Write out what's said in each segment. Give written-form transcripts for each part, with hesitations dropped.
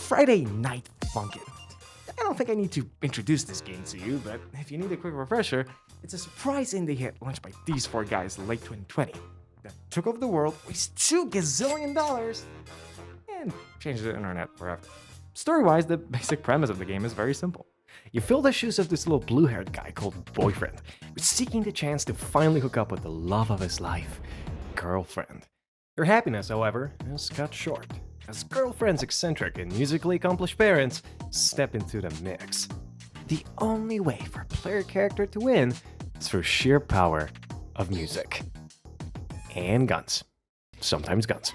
Friday Night Funkin. I don't think I need to introduce this game to you, but if you need a quick refresher, it's a surprise indie hit launched by these four guys in late 2020 that took over the world, raised $2 gazillion, and changed the internet forever. Story-wise, the basic premise of the game is very simple. You fill the shoes of this little blue-haired guy called Boyfriend, who's seeking the chance to finally hook up with the love of his life, Girlfriend. Her happiness, however, is cut short, as Girlfriend's eccentric and musically accomplished parents step into the mix. The only way for a player character to win is through sheer power of music. And guns. Sometimes guns.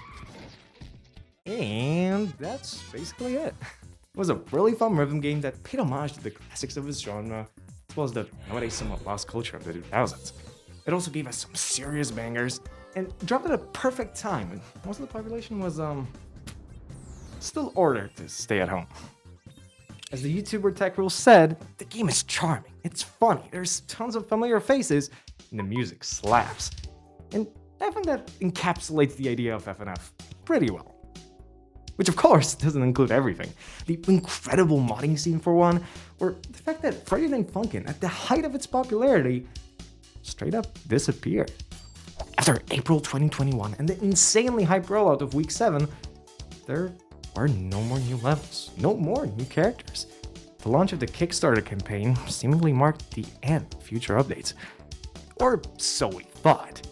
And that's basically it. It was a really fun rhythm game that paid homage to the classics of its genre, as well as the nowadays somewhat lost culture of the 2000s. It also gave us some serious bangers, and dropped at a perfect time when most of the population was, still ordered to stay at home. As the YouTuber Tech Rules said, the game is charming, it's funny, there's tons of familiar faces, and the music slaps. And I think that encapsulates the idea of FNF pretty well. Which of course doesn't include everything. The incredible modding scene for one, or the fact that Friday Night Funkin', at the height of its popularity, straight up disappeared. After April 2021 and the insanely hyped rollout of Week 7, there were no more new levels, no more new characters. The launch of the Kickstarter campaign seemingly marked the end of future updates. Or so we thought.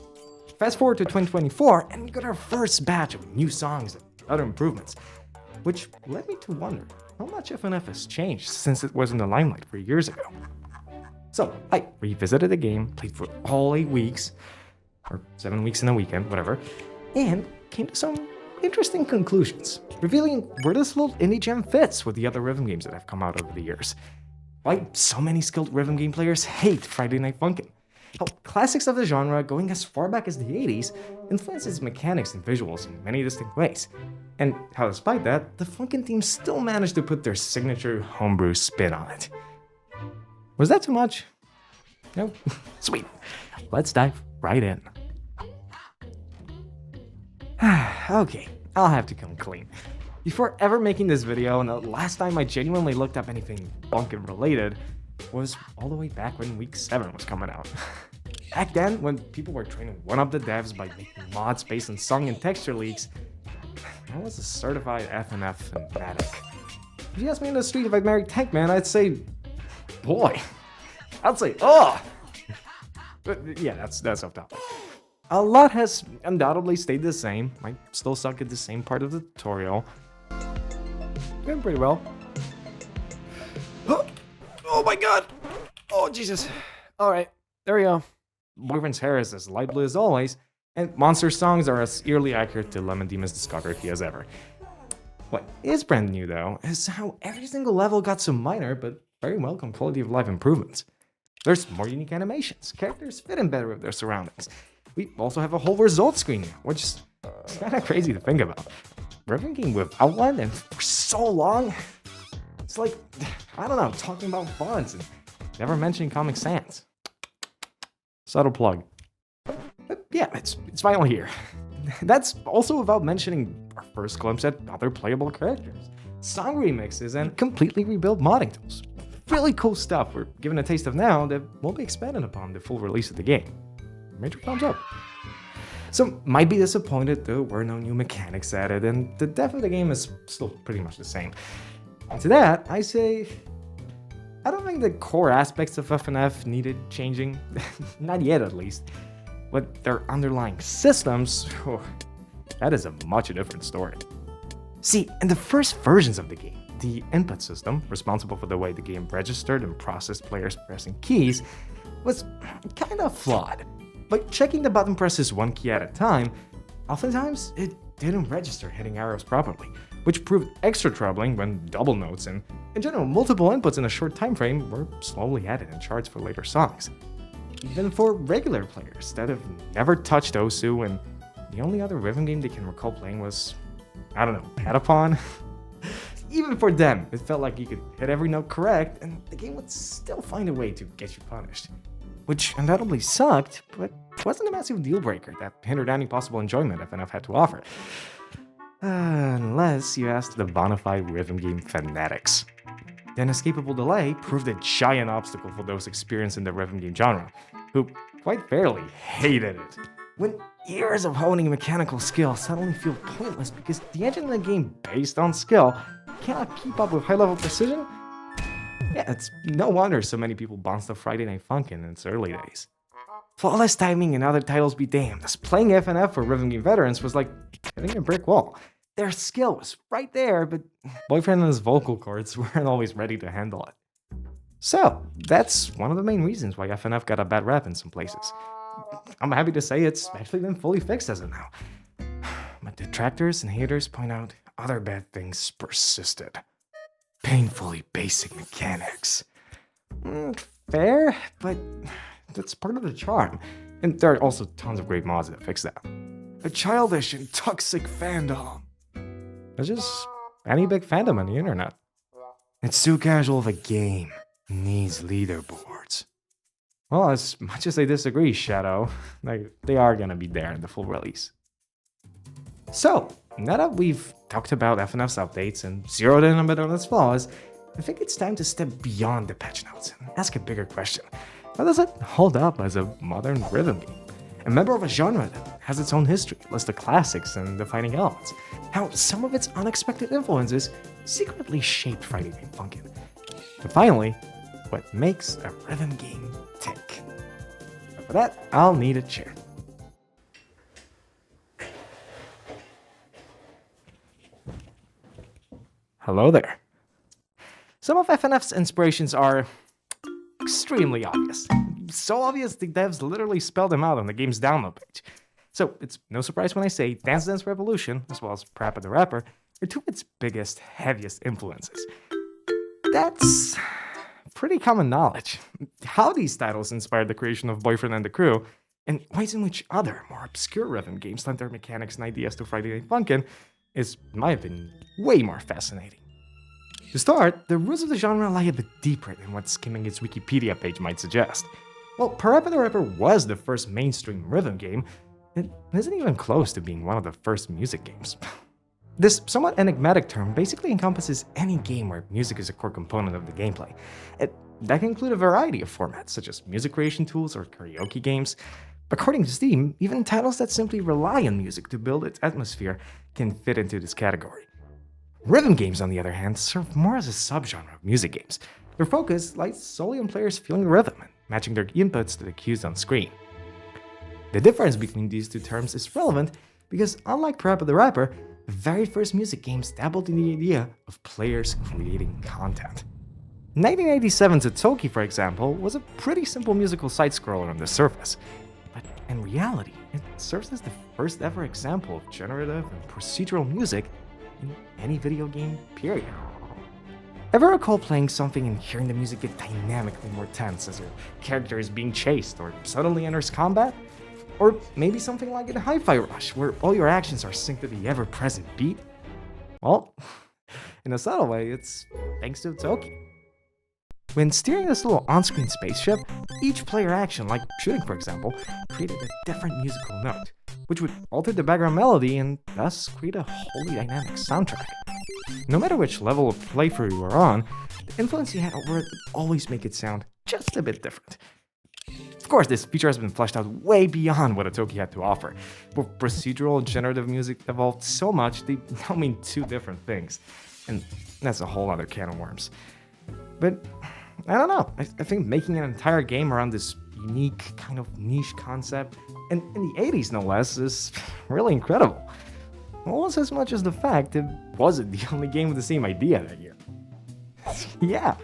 Fast forward to 2024 and we got our first batch of new songs and other improvements, which led me to wonder how much FNF has changed since it was in the limelight 3 years ago. So I revisited the game, played for all 8 weeks, or 7 weeks in a weekend, whatever, and came to some interesting conclusions, revealing where this little indie gem fits with the other rhythm games that have come out over the years. Why so many skilled rhythm game players hate Friday Night Funkin'. How classics of the genre, going as far back as the 80s, influence its mechanics and visuals in many distinct ways. And how despite that, the Funkin Team still managed to put their signature homebrew spin on it. Was that too much? No? Sweet. Let's dive right in. Okay, I'll have to come clean. Before ever making this video, and the last time I genuinely looked up anything Funkin related was all the way back when Week 7 was coming out. Back then, when people were trying to one-up the devs by making mods based on song and texture leaks, I was a certified FNF fanatic. If you asked me in the street if I'd marry Tank Man, I'd say, boy. I'd say, oh! But yeah, that's off topic. A lot has undoubtedly stayed the same. I still suck at the same part of the tutorial. Doing pretty well. Oh my god! Oh Jesus! Alright, there we go. Boyfriend's hair is as light blue as always, and Monster's songs are as eerily accurate to Lemon Demon's discography as ever. What is brand new though, is how every single level got some minor but very welcome quality of life improvements. There's more unique animations, characters fit in better with their surroundings. We also have a whole results screen now, which is kinda crazy to think about. Rhythm game without one and for so long? It's like, I don't know, talking about fonts and never mentioning Comic Sans. Subtle plug. But yeah, it's finally here. That's also without mentioning our first glimpse at other playable characters, song remixes, and completely rebuilt modding tools. Really cool stuff we're given a taste of now that won't be expanded upon the full release of the game. Major thumbs up. Some might be disappointed there were no new mechanics added, and the depth of the game is still pretty much the same. And to that, I say, I don't think the core aspects of FNF needed changing, not yet at least. But their underlying systems, that is a much different story. See, in the first versions of the game, the input system, responsible for the way the game registered and processed players pressing keys, was kind of flawed. By checking the button presses one key at a time, oftentimes it didn't register hitting arrows properly, which proved extra troubling when double notes and, in general, multiple inputs in a short time frame were slowly added in charts for later songs. Even for regular players that have never touched Osu, and the only other rhythm game they can recall playing was, I don't know, Patapon? Even for them, it felt like you could hit every note correct, and the game would still find a way to get you punished. Which undoubtedly sucked, but wasn't a massive deal breaker that hindered any possible enjoyment FNF had to offer. Unless you ask the bona fide rhythm game fanatics. The inescapable delay proved a giant obstacle for those experienced in the rhythm game genre, who quite fairly hated it. When years of honing mechanical skill suddenly feel pointless because the engine in the game based on skill cannot keep up with high-level precision, yeah, it's no wonder so many people bounced off Friday Night Funkin' in its early days. Flawless timing and other titles be damned, as playing FNF for rhythm game veterans was like hitting a brick wall. Their skill was right there, but Boyfriend and his vocal cords weren't always ready to handle it. So, that's one of the main reasons why FNF got a bad rap in some places. I'm happy to say it's actually been fully fixed as of now. But detractors and haters point out other bad things persisted. Painfully basic mechanics. Fair, but that's part of the charm. And there are also tons of great mods that fix that. A childish and toxic fandom. There's just any big fandom on the internet. It's too casual of a game. It needs leaderboards. Well, as much as I disagree, Shadow, they are gonna be there in the full release. So, now that we've talked about FNF's updates and zeroed in a bit on its flaws, I think it's time to step beyond the patch notes and ask a bigger question. How does it hold up as a modern rhythm game? A member of a genre that has its own history, list of classics and defining elements. How some of its unexpected influences secretly shaped Friday Night Funkin'. And finally, what makes a rhythm game tick. But for that, I'll need a chair. Hello there. Some of FNF's inspirations are extremely obvious. So obvious the devs literally spelled them out on the game's download page. So it's no surprise when I say Dance Dance Revolution, as well as Parappa the Rapper, are two of its biggest, heaviest influences. That's pretty common knowledge. How these titles inspired the creation of Boyfriend and the Crew, and ways in which other, more obscure rhythm games lent their mechanics and ideas to Friday Night Funkin' is, in my opinion, way more fascinating. To start, the roots of the genre lie a bit deeper than what skimming its Wikipedia page might suggest. While Parappa the Rapper was the first mainstream rhythm game, it isn't even close to being one of the first music games. This somewhat enigmatic term basically encompasses any game where music is a core component of the gameplay. That can include a variety of formats, such as music creation tools or karaoke games. According to Steam, even titles that simply rely on music to build its atmosphere can fit into this category. Rhythm games, on the other hand, serve more as a subgenre of music games. Their focus lies solely on players feeling the rhythm and matching their inputs to the cues on screen. The difference between these two terms is relevant because, unlike Parappa the Rapper, the very first music games dabbled in the idea of players creating content. 1987's Toki, for example, was a pretty simple musical side-scroller on the surface, but in reality, it serves as the first ever example of generative and procedural music in any video game, period. Ever recall playing something and hearing the music get dynamically more tense as your character is being chased or suddenly enters combat? Or maybe something like in Hi-Fi Rush, where all your actions are synced to the ever-present beat? Well, in a subtle way, it's thanks to Toki. When steering this little on-screen spaceship, each player action, like shooting for example, created a different musical note, which would alter the background melody and thus create a wholly dynamic soundtrack. No matter which level of playthrough you were on, the influence you had over it would always make it sound just a bit different. Of course, this feature has been fleshed out way beyond what Toki had to offer, where procedural and generative music evolved so much they now mean two different things, and that's a whole other can of worms. But I don't know, I think making an entire game around this unique kind of niche concept, and in the 80s no less, is really incredible. Almost as much as the fact it wasn't the only game with the same idea that year. Yeah,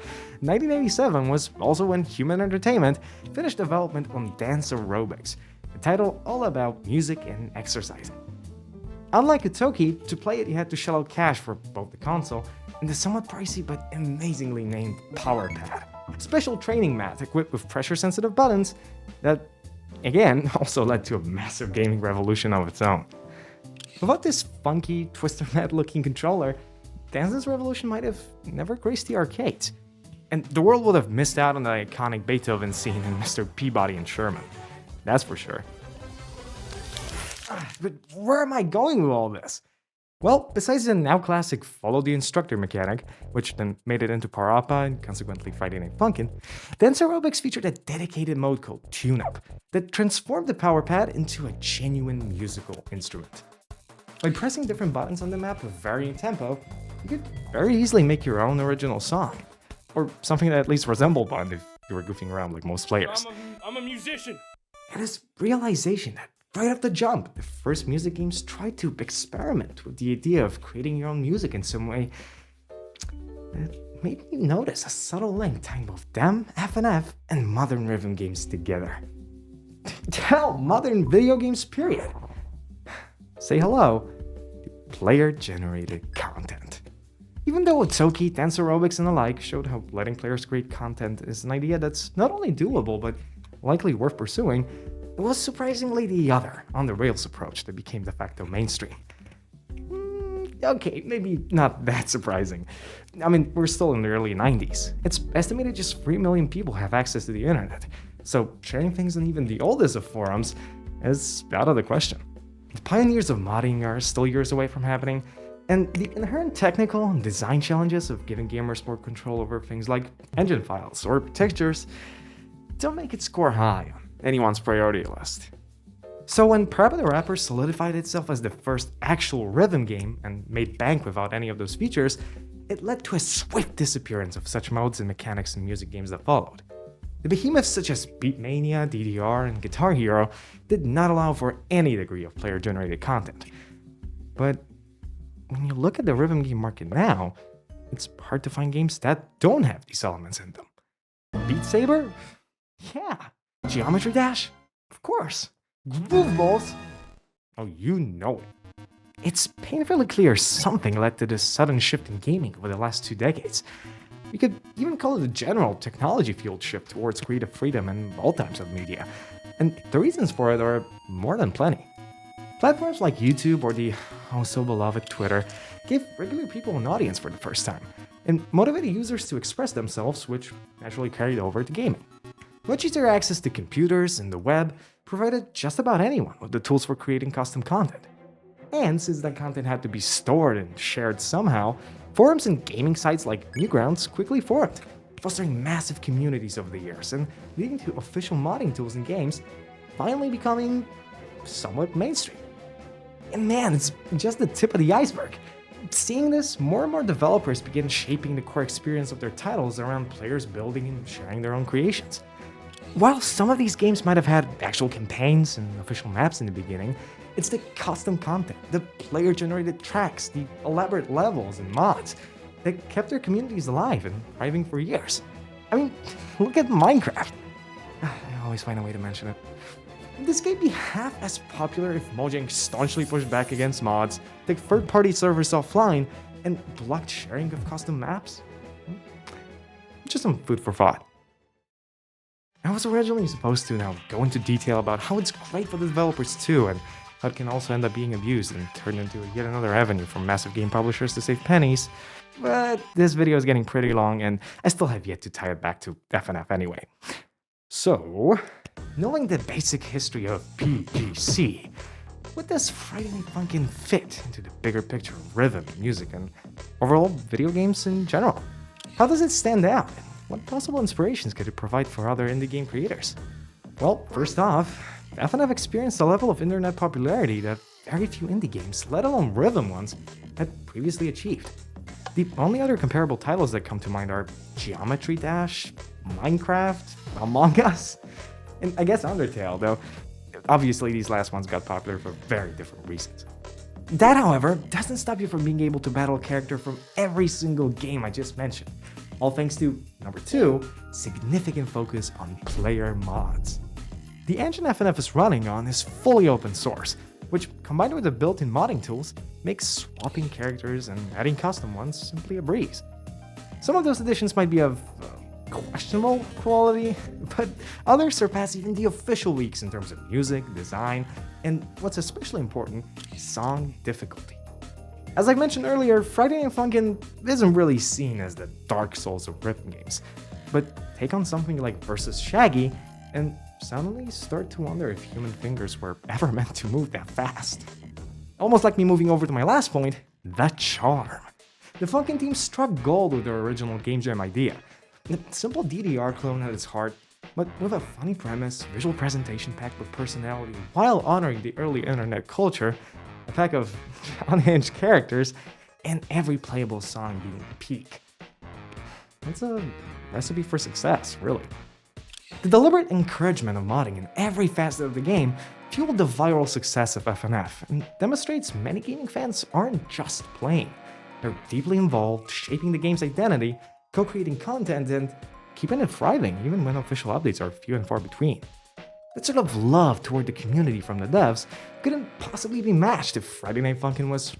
1987 was also when Human Entertainment finished development on Dance Aerobics, a title all about music and exercising. Unlike Toki, to play it you had to shell out cash for both the console and the somewhat pricey but amazingly named Power Pad, a special training mat equipped with pressure-sensitive buttons that, again, also led to a massive gaming revolution of its own. Without this funky, twister mat-looking controller, Dance Dance Revolution might have never graced the arcades, and the world would have missed out on the iconic Beethoven scene in Mr. Peabody and Sherman. That's for sure. But where am I going with all this? Well, besides the now classic follow the instructor mechanic, which then made it into Parappa and consequently Friday Night Funkin', Dance Aerobics featured a dedicated mode called Tune Up that transformed the power pad into a genuine musical instrument. By pressing different buttons on the map of varying tempo, you could very easily make your own original song, or something that at least resembled one if you were goofing around like most players. I'm a musician. And this realization that right off the jump, the first music games tried to experiment with the idea of creating your own music in some way, it made me notice a subtle link tying both them, FNF, and modern rhythm games together. Hell, modern video games, period. Say hello to player-generated content. Even though Otsuki, Dance Aerobics, and the like showed how letting players create content is an idea that's not only doable, but likely worth pursuing, it was surprisingly the other, on-the-rails approach that became de facto mainstream. Okay, maybe not that surprising. I mean, we're still in the early 90s. It's estimated just 3 million people have access to the internet, so sharing things in even the oldest of forums is out of the question. The pioneers of modding are still years away from happening, and the inherent technical and design challenges of giving gamers more control over things like engine files or textures don't make it score high on anyone's priority list. So when Parappa the Rapper solidified itself as the first actual rhythm game and made bank without any of those features, it led to a swift disappearance of such modes and mechanics in music games that followed. The behemoths such as Beatmania, DDR, and Guitar Hero did not allow for any degree of player-generated content. But when you look at the rhythm game market now, it's hard to find games that don't have these elements in them. Beat Saber? Yeah. Geometry Dash? Of course. Groove Balls? Oh, you know it. It's painfully clear something led to this sudden shift in gaming over the last 2 decades. You could even call it a general technology-fueled shift towards creative freedom in all types of media. And the reasons for it are more than plenty. Platforms like YouTube or the oh-so-beloved Twitter gave regular people an audience for the first time, and motivated users to express themselves, which naturally carried over to gaming. Much easier access to computers and the web provided just about anyone with the tools for creating custom content. And since that content had to be stored and shared somehow, forums and gaming sites like Newgrounds quickly formed, fostering massive communities over the years and leading to official modding tools in games finally becoming somewhat mainstream. And man, it's just the tip of the iceberg. Seeing this, more and more developers begin shaping the core experience of their titles around players building and sharing their own creations. While some of these games might have had actual campaigns and official maps in the beginning, it's the custom content, the player-generated tracks, the elaborate levels and mods that kept their communities alive and thriving for years. I mean, look at Minecraft. I always find a way to mention it. This game be half as popular if Mojang staunchly pushed back against mods, took third-party servers offline, and blocked sharing of custom maps? Just some food for thought. I was originally supposed to now go into detail about how it's great for the developers too, and how it can also end up being abused and turned into yet another avenue for massive game publishers to save pennies, but this video is getting pretty long and I still have yet to tie it back to FNF anyway. So, knowing the basic history of PGC, what does Friday Night Funkin' fit into the bigger picture of rhythm, music, and overall video games in general? How does it stand out? What possible inspirations could it provide for other indie game creators? Well, first off, FNF experienced a level of internet popularity that very few indie games, let alone rhythm ones, had previously achieved. The only other comparable titles that come to mind are Geometry Dash, Minecraft, Among Us, and I guess Undertale, though obviously these last ones got popular for very different reasons. That, however, doesn't stop you from being able to battle a character from every single game I just mentioned. All thanks to, number 2, significant focus on player mods. The engine FNF is running on is fully open source, which, combined with the built-in modding tools, makes swapping characters and adding custom ones simply a breeze. Some of those additions might be of questionable quality, but others surpass even the official leaks in terms of music, design, and what's especially important, song difficulty. As I mentioned earlier, Friday Night Funkin' isn't really seen as the Dark Souls of rhythm games, but take on something like Versus Shaggy and suddenly start to wonder if human fingers were ever meant to move that fast. Almost like me moving over to my last point, the charm. The Funkin Team struck gold with their original game jam idea. The simple DDR clone at its heart, but with a funny premise, visual presentation packed with personality, while honoring the early internet culture, a pack of unhinged characters, and every playable song being peak. That's a recipe for success, really. The deliberate encouragement of modding in every facet of the game fueled the viral success of FNF and demonstrates many gaming fans aren't just playing. They're deeply involved, shaping the game's identity, co-creating content, and keeping it thriving even when official updates are few and far between. That sort of love toward the community from the devs couldn't possibly be matched if Friday Night Funkin was,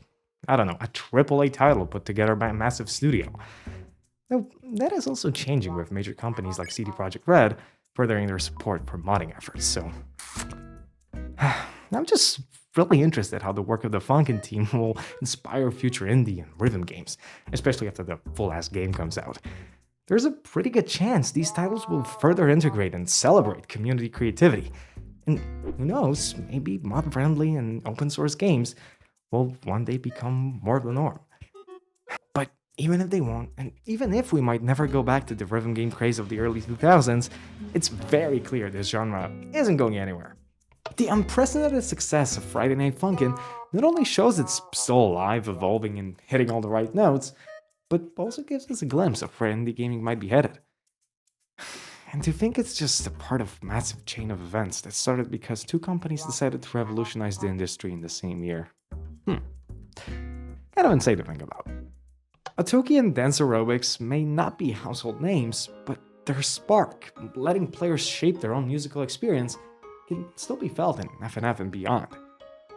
I don't know, a AAA title put together by a massive studio. Now, that is also changing with major companies like CD Projekt Red furthering their support for modding efforts, so I'm just really interested how the work of the Funkin Team will inspire future indie and rhythm games, especially after the full-ass game comes out. There's a pretty good chance these titles will further integrate and celebrate community creativity. And who knows, maybe mod-friendly and open-source games will one day become more of the norm. But even if they won't, and even if we might never go back to the rhythm game craze of the early 2000s, it's very clear this genre isn't going anywhere. The unprecedented success of Friday Night Funkin' not only shows it's still alive, evolving, and hitting all the right notes, but also gives us a glimpse of where indie gaming might be headed. And to think it's just a part of a massive chain of events that started because two companies decided to revolutionize the industry in the same year. Kind of insane to think about. Atoki and Dance Aerobics may not be household names, but their spark, letting players shape their own musical experience, can still be felt in FNF and beyond.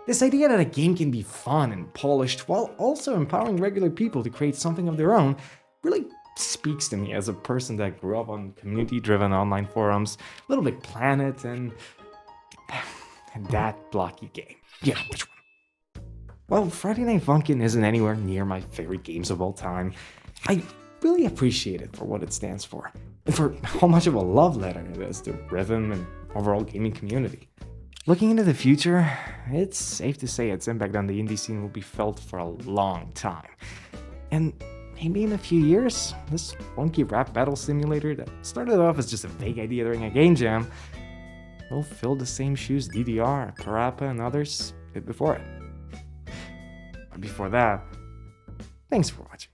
This idea that a game can be fun and polished while also empowering regular people to create something of their own really speaks to me as a person that grew up on community-driven online forums, Little Big Planet, and that blocky game. Yeah, which one? While Friday Night Funkin' isn't anywhere near my favorite games of all time, I really appreciate it for what it stands for, and for how much of a love letter it is to rhythm and overall gaming community. Looking into the future, it's safe to say its impact on the indie scene will be felt for a long time. And maybe in a few years, this funky rap battle simulator that started off as just a vague idea during a game jam will fill the same shoes DDR, Parappa, and others did before it. But before that, thanks for watching.